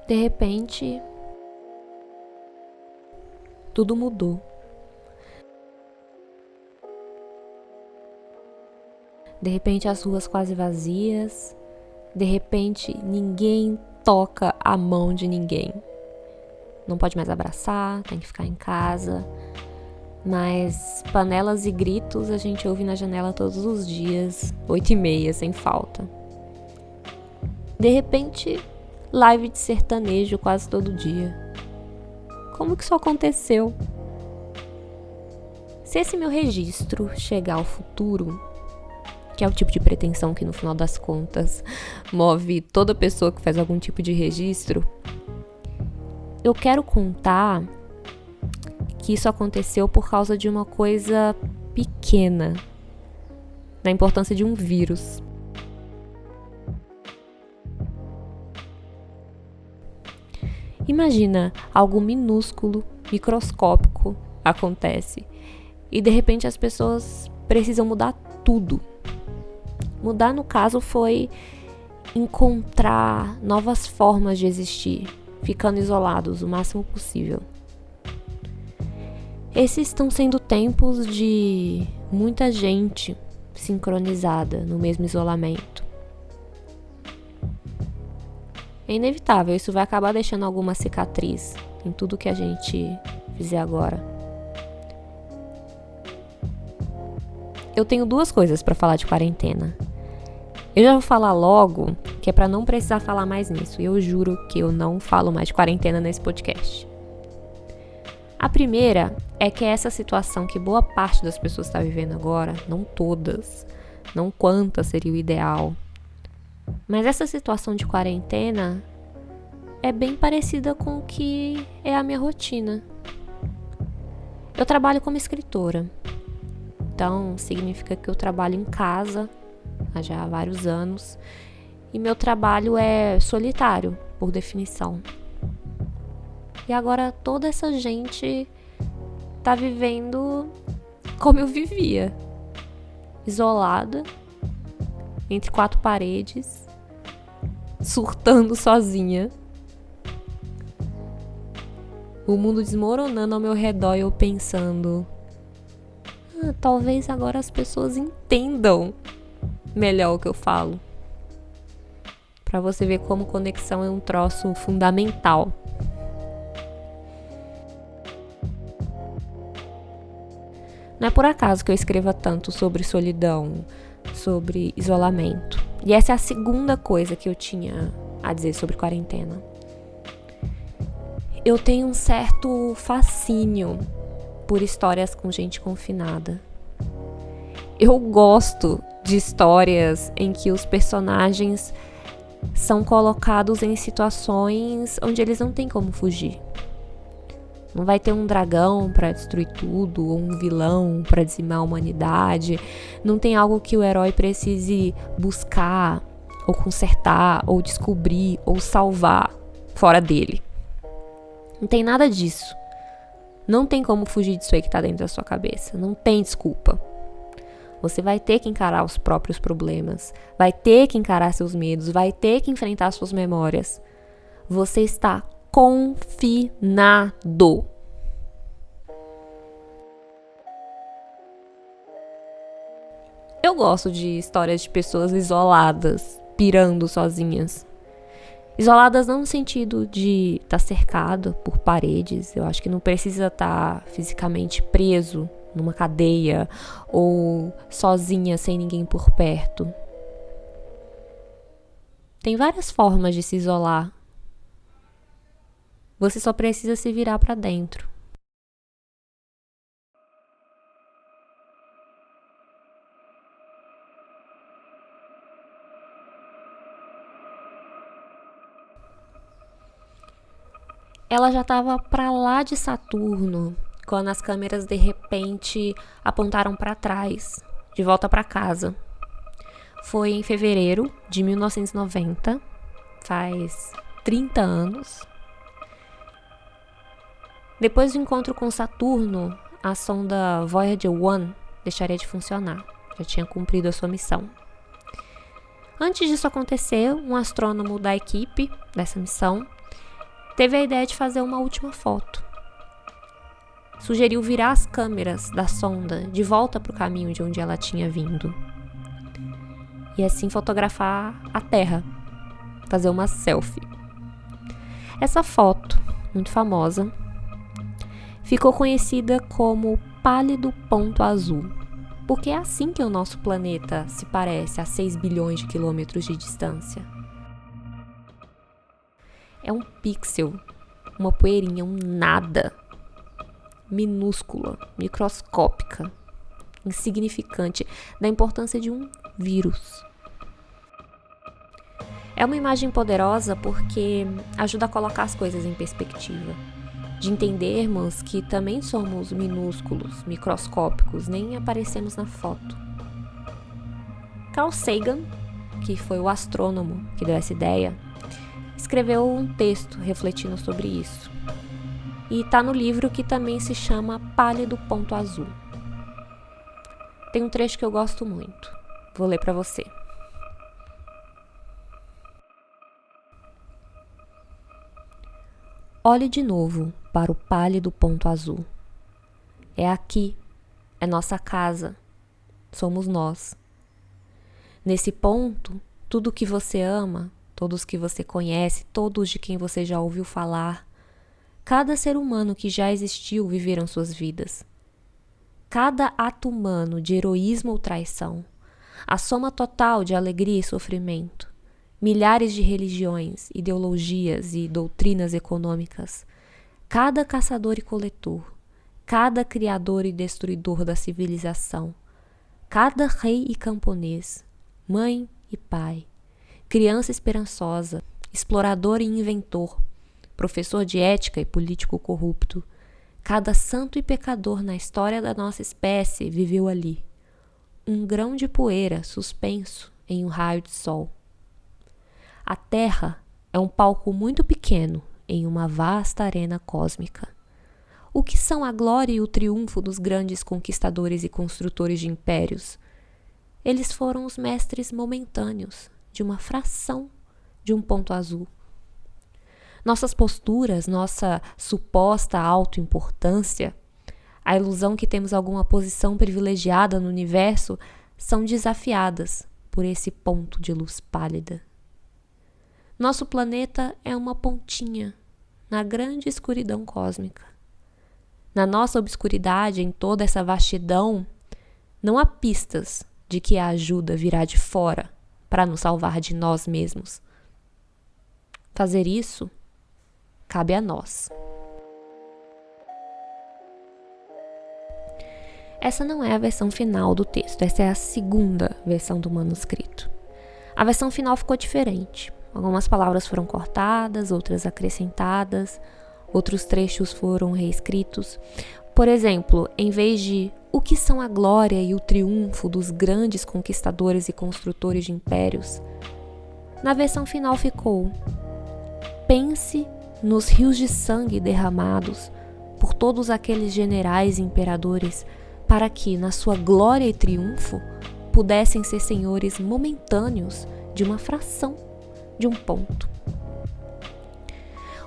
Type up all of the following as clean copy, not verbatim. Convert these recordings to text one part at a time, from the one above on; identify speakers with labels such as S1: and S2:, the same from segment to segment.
S1: De repente, tudo mudou. De repente, as ruas quase vazias. De repente, ninguém toca a mão de ninguém. Não pode mais abraçar, tem que ficar em casa. Mas panelas e gritos a gente ouve na janela todos os dias, 8h30, sem falta. De repente, live de sertanejo quase todo dia. Como que isso aconteceu? Se esse meu registro chegar ao futuro, que é o tipo de pretensão que no final das contas move toda pessoa que faz algum tipo de registro, eu quero contar que isso aconteceu por causa de uma coisa pequena, da importância de um vírus. Imagina, algo minúsculo, microscópico acontece e de repente as pessoas precisam mudar tudo. Mudar, no caso, foi encontrar novas formas de existir, ficando isolados o máximo possível. Esses estão sendo tempos de muita gente sincronizada no mesmo isolamento. É inevitável, isso vai acabar deixando alguma cicatriz em tudo que a gente fizer agora. Eu tenho 2 coisas para falar de quarentena. Eu já vou falar logo, que é para não precisar falar mais nisso. Eu juro que eu não falo mais de quarentena nesse podcast. A primeira é que essa situação que boa parte das pessoas está vivendo agora, não todas, não quantas seria o ideal, mas essa situação de quarentena é bem parecida com o que é a minha rotina. Eu trabalho como escritora, então significa que eu trabalho em casa já há vários anos e meu trabalho é solitário, por definição. E agora toda essa gente tá vivendo como eu vivia, isolada, entre 4 paredes, surtando sozinha. O mundo desmoronando ao meu redor e eu pensando, talvez agora as pessoas entendam melhor o que eu falo. Pra você ver como conexão é um troço fundamental. Não é por acaso que eu escreva tanto sobre solidão, sobre isolamento. E essa é a segunda coisa que eu tinha a dizer sobre quarentena. Eu tenho um certo fascínio por histórias com gente confinada. Eu gosto de histórias em que os personagens são colocados em situações onde eles não têm como fugir. Não vai ter um dragão para destruir tudo, ou um vilão para dizimar a humanidade. Não tem algo que o herói precise buscar, ou consertar, ou descobrir, ou salvar fora dele. Não tem nada disso. Não tem como fugir disso aí que tá dentro da sua cabeça. Não tem desculpa. Você vai ter que encarar os próprios problemas. Vai ter que encarar seus medos. Vai ter que enfrentar suas memórias. Você está confinado. Eu gosto de histórias de pessoas isoladas, pirando sozinhas. Isoladas não no sentido de estar cercado por paredes. Eu acho que não precisa estar fisicamente preso numa cadeia ou sozinha sem ninguém por perto. Tem várias formas de se isolar. Você só precisa se virar para dentro. Ela já estava para lá de Saturno quando as câmeras de repente apontaram para trás, de volta para casa. Foi em fevereiro de 1990, faz 30 anos. Depois do encontro com Saturno, a sonda Voyager 1 deixaria de funcionar. Já tinha cumprido a sua missão. Antes disso acontecer, um astrônomo da equipe dessa missão teve a ideia de fazer uma última foto. Sugeriu virar as câmeras da sonda de volta para o caminho de onde ela tinha vindo. E assim fotografar a Terra, fazer uma selfie. Essa foto, muito famosa, ficou conhecida como pálido ponto azul, porque é assim que o nosso planeta se parece a 6 bilhões de quilômetros de distância. É um pixel, uma poeirinha, um nada, minúscula, microscópica, insignificante, da importância de um vírus. É uma imagem poderosa porque ajuda a colocar as coisas em perspectiva, de entendermos que também somos minúsculos, microscópicos, nem aparecemos na foto. Carl Sagan, que foi o astrônomo que deu essa ideia, escreveu um texto refletindo sobre isso. E está no livro que também se chama Pálido Ponto Azul. Tem um trecho que eu gosto muito. Vou ler para você. Olhe de novo para o pálido ponto azul. É aqui, é nossa casa, somos nós. Nesse ponto, tudo que você ama, todos que você conhece, todos de quem você já ouviu falar, cada ser humano que já existiu viveram suas vidas. Cada ato humano de heroísmo ou traição, a soma total de alegria e sofrimento, milhares de religiões, ideologias e doutrinas econômicas, cada caçador e coletor, cada criador e destruidor da civilização, cada rei e camponês, mãe e pai, criança esperançosa, explorador e inventor, professor de ética e político corrupto, cada santo e pecador na história da nossa espécie viveu ali, um grão de poeira suspenso em um raio de sol. A Terra é um palco muito pequeno em uma vasta arena cósmica. O que são a glória e o triunfo dos grandes conquistadores e construtores de impérios? Eles foram os mestres momentâneos de uma fração de um ponto azul. Nossas posturas, nossa suposta autoimportância, a ilusão que temos alguma posição privilegiada no universo, são desafiadas por esse ponto de luz pálida. Nosso planeta é uma pontinha na grande escuridão cósmica. Na nossa obscuridade, em toda essa vastidão, não há pistas de que a ajuda virá de fora para nos salvar de nós mesmos. Fazer isso cabe a nós. Essa não é a versão final do texto, essa é a segunda versão do manuscrito. A versão final ficou diferente. Algumas palavras foram cortadas, outras acrescentadas, outros trechos foram reescritos. Por exemplo, em vez de o que são a glória e o triunfo dos grandes conquistadores e construtores de impérios, na versão final ficou: pense nos rios de sangue derramados por todos aqueles generais e imperadores para que, na sua glória e triunfo, pudessem ser senhores momentâneos de uma fração de um ponto.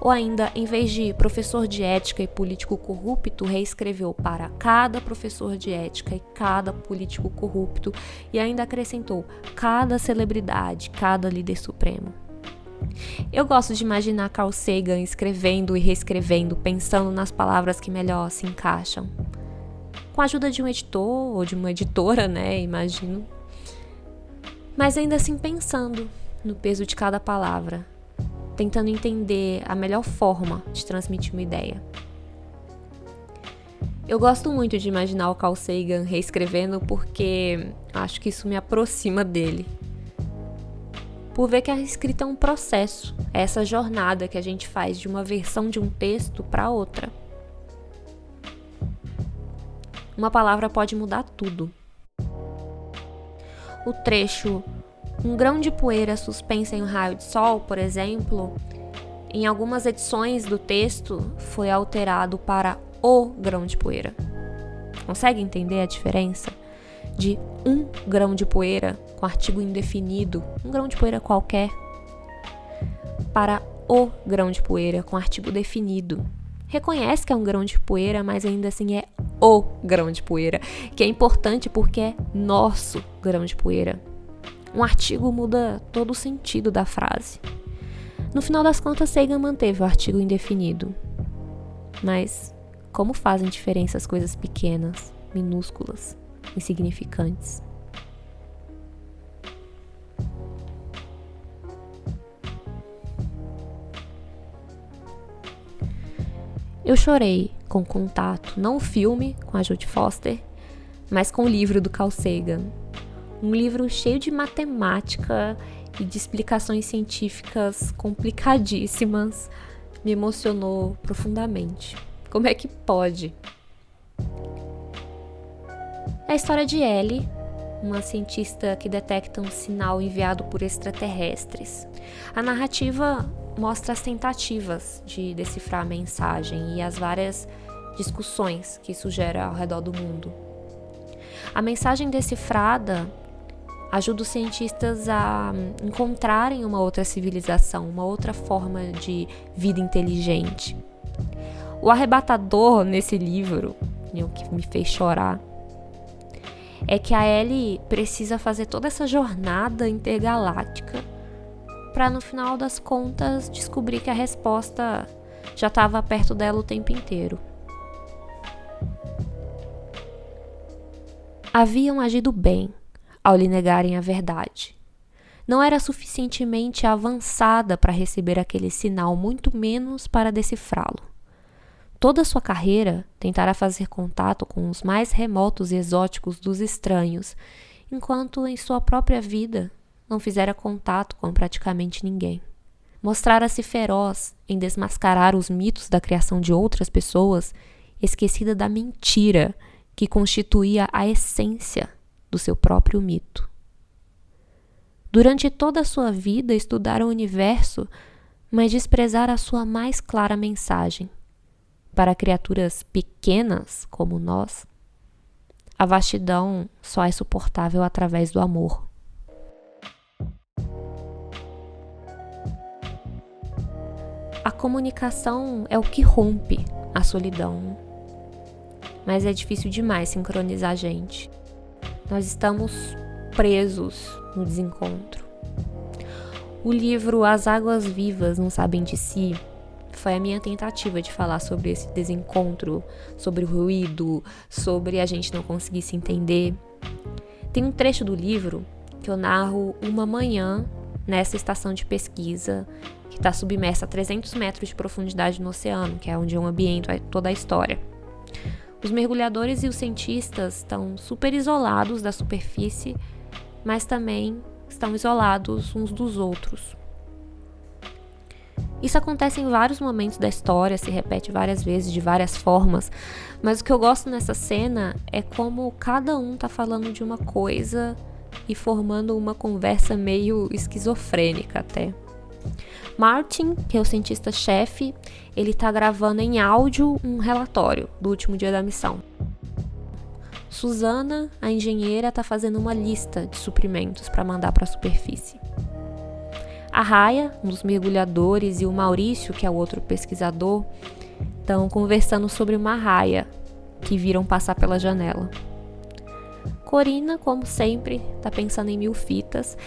S1: Ou ainda, em vez de professor de ética e político corrupto, reescreveu para cada professor de ética e cada político corrupto e ainda acrescentou cada celebridade, cada líder supremo. Eu gosto de imaginar Carl Sagan escrevendo e reescrevendo, pensando nas palavras que melhor se encaixam. Com a ajuda de um editor ou de uma editora, imagino. Mas ainda assim pensando no peso de cada palavra, tentando entender a melhor forma de transmitir uma ideia. Eu gosto muito de imaginar o Carl Sagan reescrevendo porque acho que isso me aproxima dele. Por ver que a escrita é um processo, é essa jornada que a gente faz de uma versão de um texto para outra. Uma palavra pode mudar tudo. O trecho "um grão de poeira suspensa em um raio de sol", por exemplo, em algumas edições do texto foi alterado para "o grão de poeira". Consegue entender a diferença? De um grão de poeira com artigo indefinido, um grão de poeira qualquer, para o grão de poeira com artigo definido. Reconhece que é um grão de poeira, mas ainda assim é o grão de poeira, que é importante porque é nosso grão de poeira. Um artigo muda todo o sentido da frase. No final das contas, Sagan manteve o artigo indefinido. Mas como fazem diferença as coisas pequenas, minúsculas, insignificantes? Eu chorei com Contato, não o filme com a Jodie Foster, mas com o livro do Carl Sagan. Um livro cheio de matemática e de explicações científicas complicadíssimas. Me emocionou profundamente. Como é que pode? É a história de Ellie, uma cientista que detecta um sinal enviado por extraterrestres. A narrativa mostra as tentativas de decifrar a mensagem e as várias discussões que isso gera ao redor do mundo. A mensagem decifrada ajuda os cientistas a encontrarem uma outra civilização, uma outra forma de vida inteligente. O arrebatador nesse livro, e o que me fez chorar, é que a Ellie precisa fazer toda essa jornada intergaláctica para, no final das contas, descobrir que a resposta já estava perto dela o tempo inteiro. Haviam agido bem ao lhe negarem a verdade. Não era suficientemente avançada para receber aquele sinal, muito menos para decifrá-lo. Toda a sua carreira tentara fazer contato com os mais remotos e exóticos dos estranhos, enquanto em sua própria vida não fizera contato com praticamente ninguém. Mostrara-se feroz em desmascarar os mitos da criação de outras pessoas, esquecida da mentira que constituía a essência do seu próprio mito. Durante toda a sua vida estudara o universo, mas desprezara a sua mais clara mensagem. Para criaturas pequenas como nós, a vastidão só é suportável através do amor. A comunicação é o que rompe a solidão, mas é difícil demais sincronizar a gente. Nós estamos presos no desencontro. O livro As Águas Vivas Não Sabem de Si foi a minha tentativa de falar sobre esse desencontro, sobre o ruído, sobre a gente não conseguir se entender. Tem um trecho do livro que eu narro uma manhã nessa estação de pesquisa que está submersa a 300 metros de profundidade no oceano, que é onde eu ambiento toda a história. Os mergulhadores e os cientistas estão super isolados da superfície, mas também estão isolados uns dos outros. Isso acontece em vários momentos da história, se repete várias vezes, de várias formas, mas o que eu gosto nessa cena é como cada um tá falando de uma coisa e formando uma conversa meio esquizofrênica até. Martin, que é o cientista-chefe, ele tá gravando em áudio um relatório do último dia da missão. Susana, a engenheira, tá fazendo uma lista de suprimentos para mandar para a superfície. A Raya, um dos mergulhadores, e o Maurício, que é o outro pesquisador, estão conversando sobre uma raia que viram passar pela janela. Corina, como sempre, tá pensando em 1000 fitas,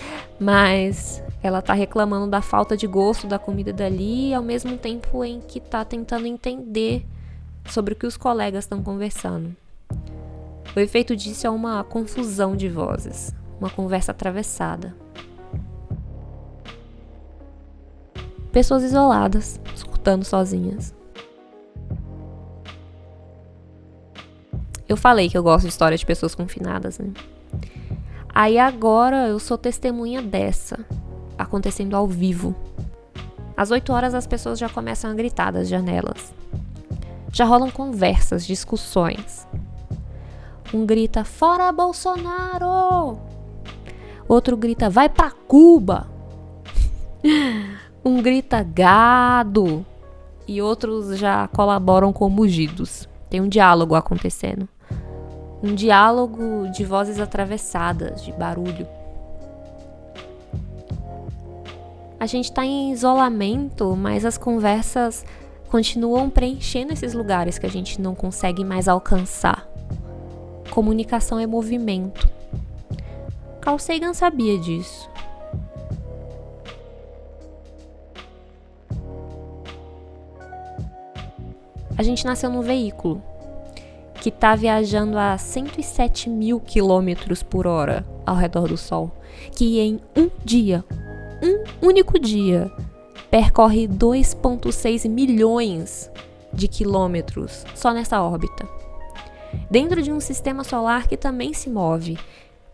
S1: mas ela tá reclamando da falta de gosto da comida dali, ao mesmo tempo em que tá tentando entender sobre o que os colegas estão conversando. O efeito disso é uma confusão de vozes, uma conversa atravessada. Pessoas isoladas, escutando sozinhas. Eu falei que eu gosto de história de pessoas confinadas, né? Aí agora eu sou testemunha dessa, acontecendo ao vivo. Às 8 horas as pessoas já começam a gritar das janelas. Já rolam conversas, discussões. Um grita, fora Bolsonaro! Outro grita, vai pra Cuba! Um grita, gado! E outros já colaboram com mugidos. Tem um diálogo acontecendo. Um diálogo de vozes atravessadas, de barulho. A gente tá em isolamento, mas as conversas continuam preenchendo esses lugares que a gente não consegue mais alcançar. Comunicação é movimento. Carl Sagan sabia disso. A gente nasceu num veículo que está viajando a 107 mil quilômetros por hora ao redor do Sol, que em um único dia, percorre 2,6 milhões de quilômetros só nessa órbita. Dentro de um sistema solar que também se move,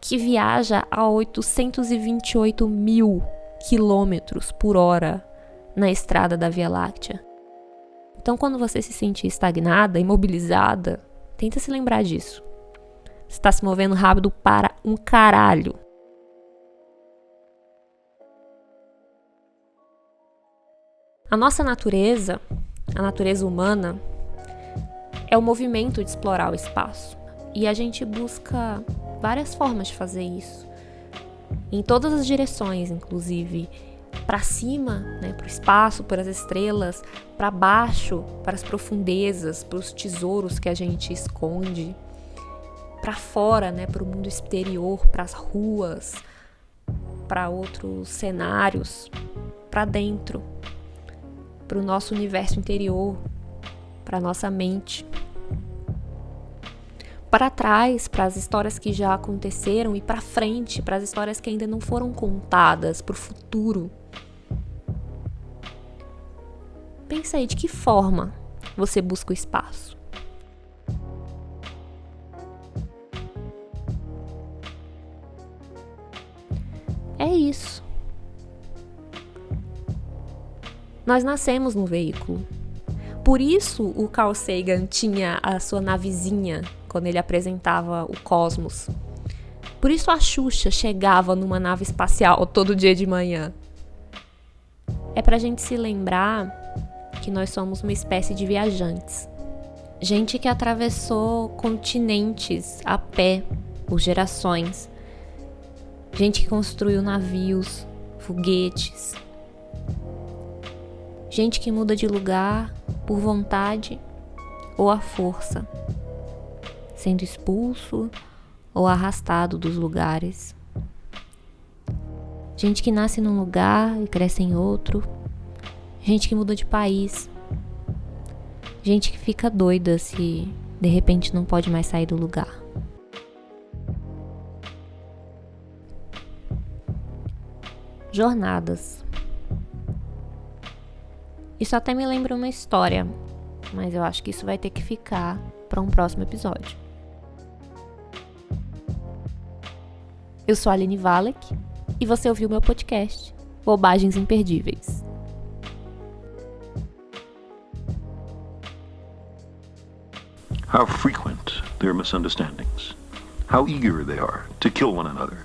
S1: que viaja a 828 mil quilômetros por hora na estrada da Via Láctea. Então, quando você se sentir estagnada, imobilizada, tenta se lembrar disso. Você está se movendo rápido para um caralho. A nossa natureza, a natureza humana, é o movimento de explorar o espaço. E a gente busca várias formas de fazer isso. Em todas as direções, inclusive. Para cima, né, para o espaço, para as estrelas, para baixo, para as profundezas, para os tesouros que a gente esconde, para fora, né, para o mundo exterior, para as ruas, para outros cenários, para dentro, para o nosso universo interior, para a nossa mente, para trás, para as histórias que já aconteceram e para frente, para as histórias que ainda não foram contadas, para o futuro. Pensa aí, de que forma você busca o espaço? É isso. Nós nascemos no veículo. Por isso o Carl Sagan tinha a sua navezinha quando ele apresentava o Cosmos. Por isso a Xuxa chegava numa nave espacial todo dia de manhã. É pra gente se lembrar que nós somos uma espécie de viajantes. Gente que atravessou continentes a pé por gerações. Gente que construiu navios, foguetes. Gente que muda de lugar por vontade ou à força, sendo expulso ou arrastado dos lugares. Gente que nasce num lugar e cresce em outro. Gente que muda de país. Gente que fica doida se de repente não pode mais sair do lugar. Jornadas. Isso até me lembra uma história, mas eu acho que isso vai ter que ficar para um próximo episódio. Eu sou a Aline Valek e você ouviu meu podcast, Bobagens Imperdíveis.
S2: How frequent their misunderstandings. How eager they are to kill one another.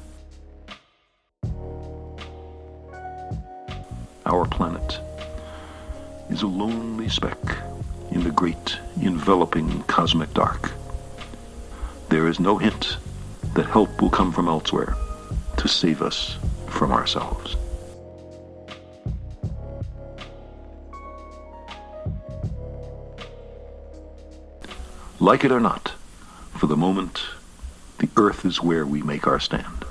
S2: Our planet is a lonely speck in the great enveloping cosmic dark. There is no hint that help will come from elsewhere to save us from ourselves. Like it or not, for the moment, the earth is where we make our stand.